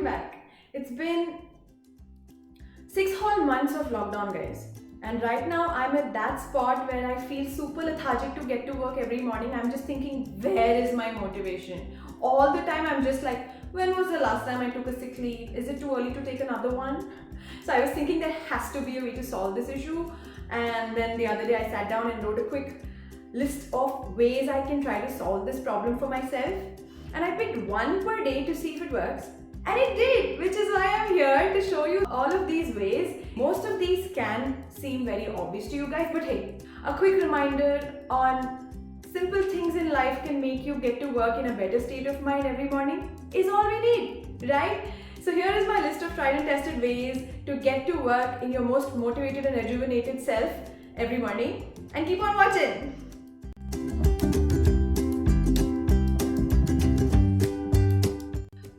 back. It's been 6 whole months of lockdown, guys. And right now, I'm at that spot where I feel super lethargic to get to work every morning. I'm just thinking, where is my motivation? All the time, I'm just like, when was the last time I took a sick leave? Is it too early to take another one? So I was thinking there has to be a way to solve this issue. And then the other day, I sat down and wrote a quick list of ways I can try to solve this problem for myself. And I picked one per day to see if it works. And it did, which is why I'm here to show you all of these ways. Most of these can seem very obvious to you guys, but hey, a quick reminder on simple things in life can make you get to work in a better state of mind every morning is all we need, right? So here is my list of tried and tested ways to get to work in your most motivated and rejuvenated self every morning. And keep on watching.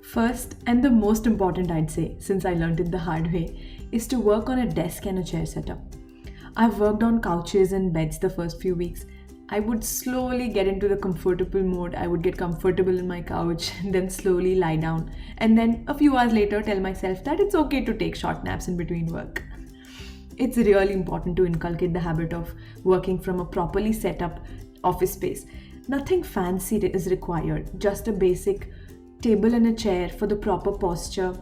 First, and the most important I'd say, since I learned it the hard way, is to work on a desk and a chair setup. I've worked on couches and beds the first few weeks. I would slowly get into the comfortable mode. I would get comfortable in my couch, then slowly lie down, and then a few hours later tell myself that it's okay to take short naps in between work. It's really important to inculcate the habit of working from a properly set up office space. Nothing fancy is required, just a basic table and a chair for the proper posture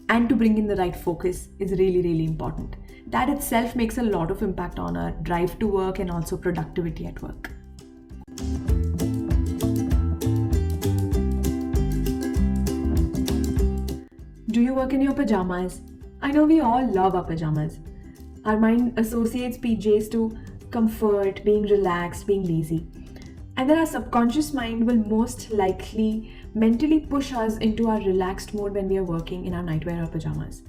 and to bring in the right focus is really important. That itself makes a lot of impact on our drive to work and also productivity at work. Do you work in your pajamas? I know we all love our pajamas. Our mind associates PJs to comfort, being relaxed, being lazy. And then our subconscious mind will most likely mentally push us into our relaxed mode when we are working in our nightwear or pajamas.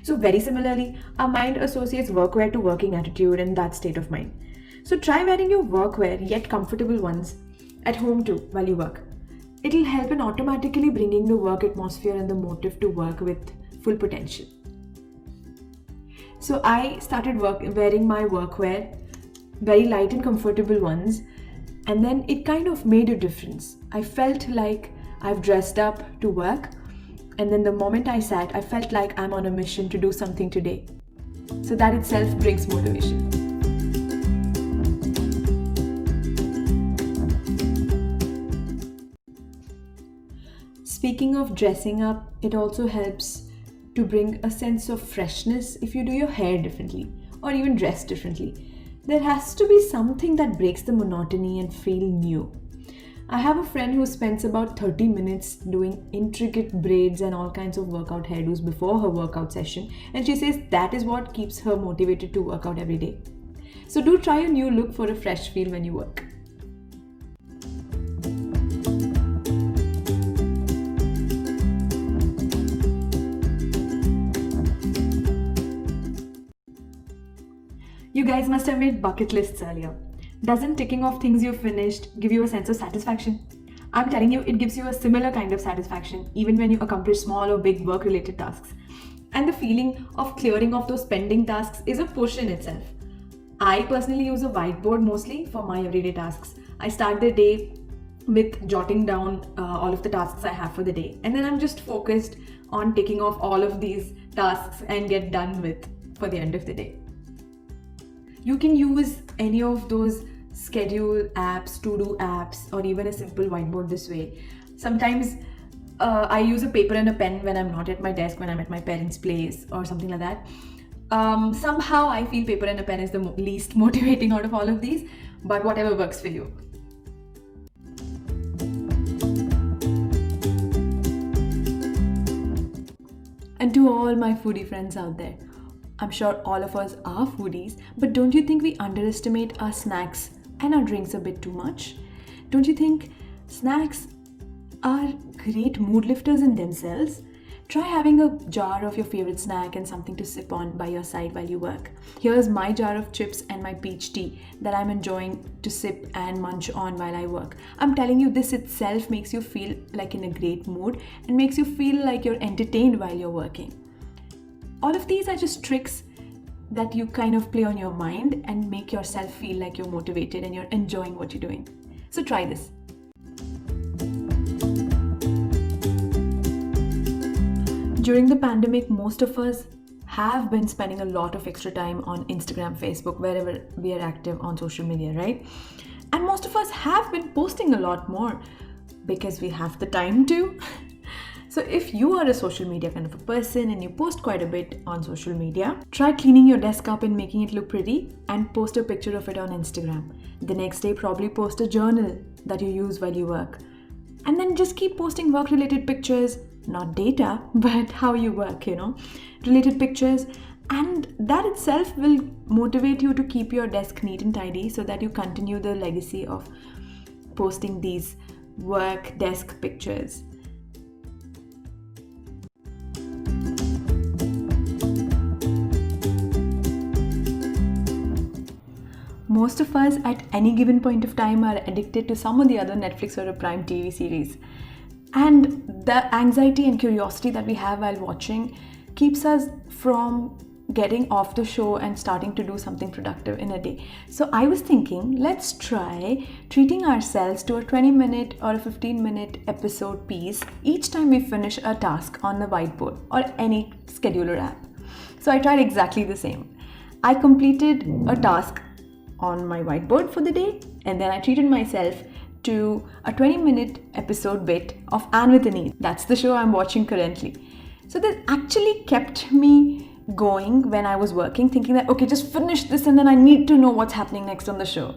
So very similarly, our mind associates workwear to working attitude and that state of mind. So try wearing your workwear, yet comfortable ones, at home too while you work. It'll help in automatically bringing the work atmosphere and the motive to work with full potential. So I started wearing my workwear, very light and comfortable ones, and then it kind of made a difference. I felt like I've dressed up to work, and then the moment I sat, I felt like I'm on a mission to do something today. So that itself brings motivation. Speaking of dressing up, it also helps to bring a sense of freshness if you do your hair differently or even dress differently. There has to be something that breaks the monotony and feel new. I have a friend who spends about 30 minutes doing intricate braids and all kinds of workout hairdos before her workout session, and she says that is what keeps her motivated to work out every day. So do try a new look for a fresh feel when you work. You guys must have made bucket lists earlier. Doesn't ticking off things you've finished give you a sense of satisfaction? I'm telling you, it gives you a similar kind of satisfaction even when you accomplish small or big work-related tasks. And the feeling of clearing off those pending tasks is a push in itself. I personally use a whiteboard mostly for my everyday tasks. I start the day with jotting down all of the tasks I have for the day. And then I'm just focused on ticking off all of these tasks and get done with for the end of the day. You can use any of those schedule apps, to-do apps, or even a simple whiteboard this way. Sometimes I use a paper and a pen when I'm not at my desk, when I'm at my parents' place or something like that. Somehow I feel paper and a pen is the least motivating out of all of these, but whatever works for you. And to all my foodie friends out there, I'm sure all of us are foodies, but don't you think we underestimate our snacks and our drinks a bit too much? Don't you think snacks are great mood lifters in themselves? Try having a jar of your favorite snack and something to sip on by your side while you work. Here's my jar of chips and my peach tea that I'm enjoying to sip and munch on while I work. I'm telling you, this itself makes you feel like in a great mood and makes you feel like you're entertained while you're working. All of these are just tricks that you kind of play on your mind and make yourself feel like you're motivated and you're enjoying what you're doing. So try this. During the pandemic, most of us have been spending a lot of extra time on Instagram, Facebook, wherever we are active on social media, right? And most of us have been posting a lot more because we have the time to. So if you are a social media kind of a person and you post quite a bit on social media, try cleaning your desk up and making it look pretty and post a picture of it on Instagram. The next day, probably post a journal that you use while you work. And then just keep posting work-related pictures, not data, but how you work, related pictures. And that itself will motivate you to keep your desk neat and tidy so that you continue the legacy of posting these work desk pictures. Most of us at any given point of time are addicted to some or the other Netflix or a Prime TV series. And the anxiety and curiosity that we have while watching keeps us from getting off the show and starting to do something productive in a day. So I was thinking, let's try treating ourselves to a 20-minute or a 15-minute episode piece each time we finish a task on the whiteboard or any scheduler app. So I tried exactly the same. I completed a task on my whiteboard for the day, and then I treated myself to a 20-minute episode bit of Anne with an E. That's the show I'm watching currently. So that actually kept me going when I was working, thinking that, okay, just finish this and then I need to know what's happening next on the show.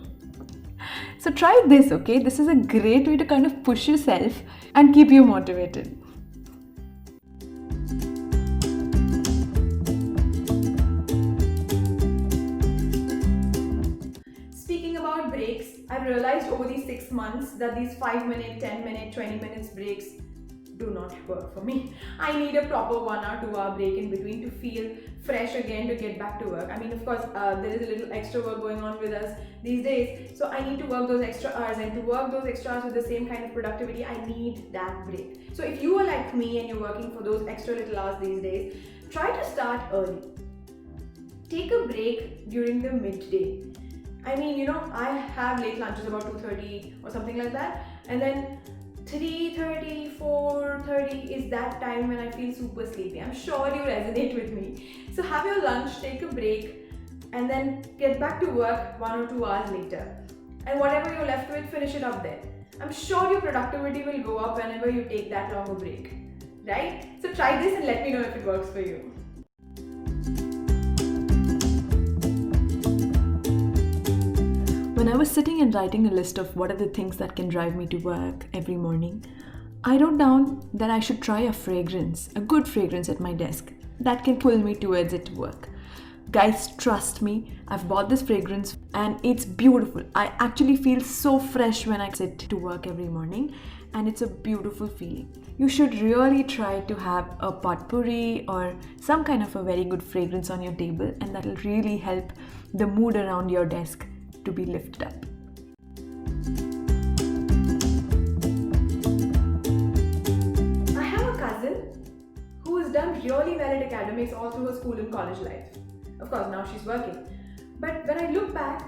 So try this, okay? This is a great way to kind of push yourself and keep you motivated. Breaks, I've realized over these 6 months that these 5-minute, 10-minute, 20 minutes breaks do not work for me. I need a proper 1 hour, 2 hour break in between to feel fresh again to get back to work. I mean, of course, there is a little extra work going on with us these days, so I need to work those extra hours, and to work those extra hours with the same kind of productivity, I need that break. So if you are like me and you're working for those extra little hours these days, try to start early. Take a break during the midday. I mean, I have late lunches about 2:30 or something like that, and then 3:30, 4:30 is that time when I feel super sleepy. I'm sure you resonate with me. So have your lunch, take a break, and then get back to work 1 or 2 hours later. And whatever you're left with, finish it up there. I'm sure your productivity will go up whenever you take that long a break, right? So try this and let me know if it works for you. When I was sitting and writing a list of what are the things that can drive me to work every morning, I wrote down that I should try a fragrance, a good fragrance at my desk that can pull me towards it to work. Guys, trust me, I've bought this fragrance and it's beautiful. I actually feel so fresh when I sit to work every morning, and it's a beautiful feeling. You should really try to have a potpourri or some kind of a very good fragrance on your table, and that will really help the mood around your desk to be lifted up. I have a cousin who has done really well at academics all through her school and college life. Of course, now she's working. But when I look back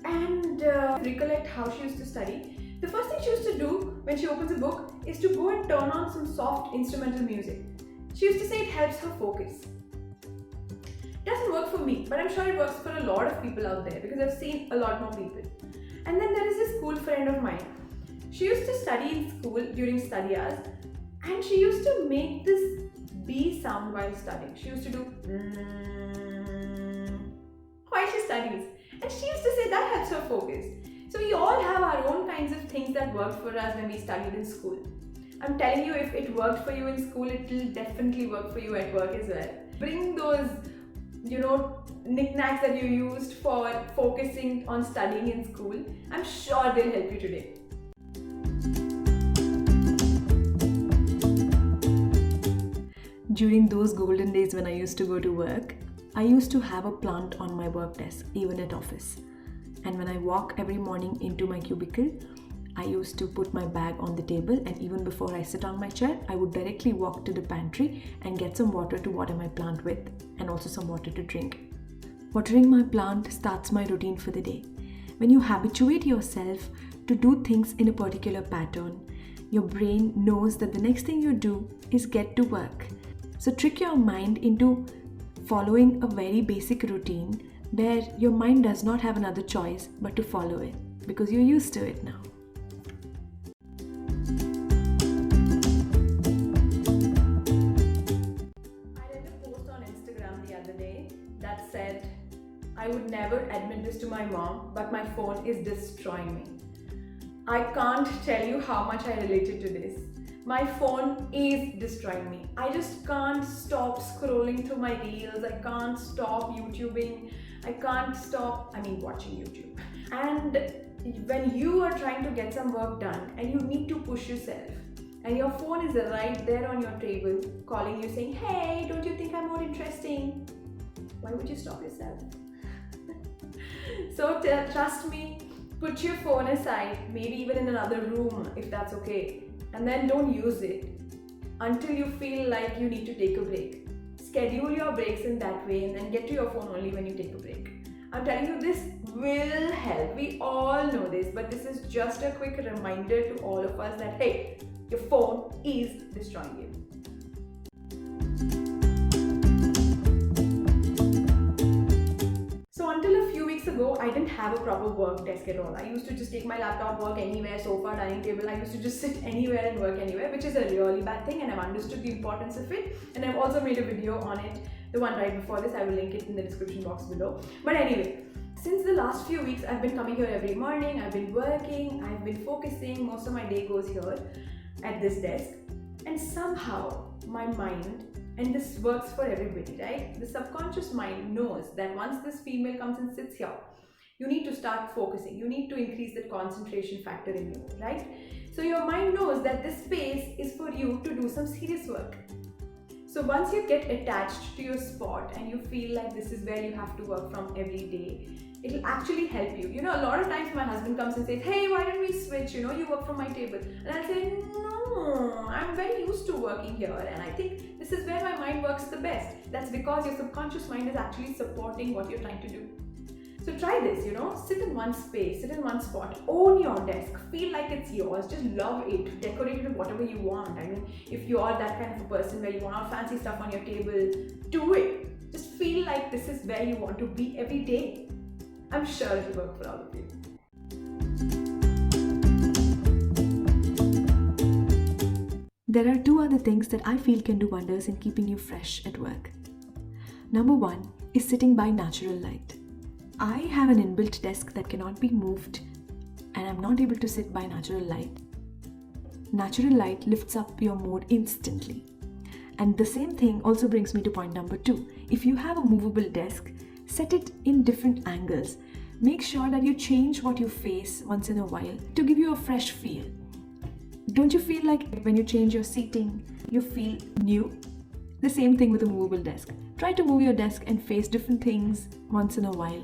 and recollect how she used to study, the first thing she used to do when she opens a book is to go and turn on some soft instrumental music. She used to say it helps her focus. Doesn't work for me, but I'm sure it works for a lot of people out there because I've seen a lot more people. And then there is this school friend of mine. She used to study in school during study hours, and she used to make this bee sound while studying. She used to do while she studies, and she used to say that helps her focus. So we all have our own kinds of things that worked for us when we studied in school. I'm telling you, if it worked for you in school, it will definitely work for you at work as well. Bring those knickknacks that you used for focusing on studying in school. I'm sure they'll help you today. During those golden days when I used to go to work, I used to have a plant on my work desk, even at office. And when I walk every morning into my cubicle, I used to put my bag on the table, and even before I sit on my chair, I would directly walk to the pantry and get some water to water my plant with, and also some water to drink. Watering my plant starts my routine for the day. When you habituate yourself to do things in a particular pattern, your brain knows that the next thing you do is get to work. So trick your mind into following a very basic routine where your mind does not have another choice but to follow it because you're used to it now. I read a post on Instagram the other day that said, I would never admit this to my mom, but my phone is destroying me. I can't tell you how much I related to this. My phone is destroying me. I just can't stop scrolling through my reels. I can't stop YouTubing. I can't stop, watching YouTube. And when you are trying to get some work done and you need to push yourself, and your phone is right there on your table calling you saying, hey, don't you think I'm more interesting? Why would you stop yourself? So trust me, put your phone aside, maybe even in another room if that's okay, and then don't use it until you feel like you need to take a break. Schedule your breaks in that way and then get to your phone only when you take a break. I'm telling you, this will help. We all know this, but this is just a quick reminder to all of us that, hey, your phone is destroying you. So until a few weeks ago, I didn't have a proper work desk at all. I used to just take my laptop, work anywhere, sofa, dining table. I used to just sit anywhere and work anywhere, which is a really bad thing, and I've understood the importance of it. And I've also made a video on it, the one right before this. I will link it in the description box below. But anyway, since the last few weeks, I've been coming here every morning. I've been working, I've been focusing. Most of my day goes here at this desk. And somehow my mind, and this works for everybody, right? The subconscious mind knows that once this female comes and sits here, you need to start focusing. You need to increase the concentration factor in you, right? So your mind knows that this space is for you to do some serious work. So once you get attached to your spot and you feel like this is where you have to work from every day, it'll actually help you. A lot of times my husband comes and says, hey, why don't we switch? You work from my table. And I'll say, no, I'm very used to working here. And I think this is where my mind works the best. That's because your subconscious mind is actually supporting what you're trying to do. So try this, sit in one space, sit in one spot, own your desk, feel like it's yours, just love it, decorate it with whatever you want. If you are that kind of a person where you want all fancy stuff on your table, do it. Just feel like this is where you want to be every day. I'm sure it'll work for all of you. There are two other things that I feel can do wonders in keeping you fresh at work. Number one is sitting by natural light. I have an inbuilt desk that cannot be moved and I'm not able to sit by natural light. Natural light lifts up your mood instantly. And the same thing also brings me to point number two. If you have a movable desk, set it in different angles. Make sure that you change what you face once in a while to give you a fresh feel. Don't you feel like when you change your seating, you feel new? The same thing with a movable desk. Try to move your desk and face different things once in a while,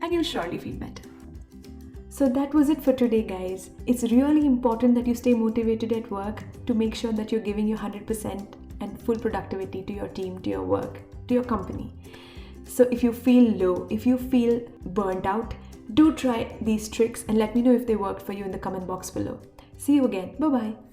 and you'll surely feel better. So that was it for today, guys. It's really important that you stay motivated at work to make sure that you're giving your 100% and full productivity to your team, to your work, to your company. So if you feel low, if you feel burnt out, do try these tricks and let me know if they worked for you in the comment box below. See you again. Bye-bye.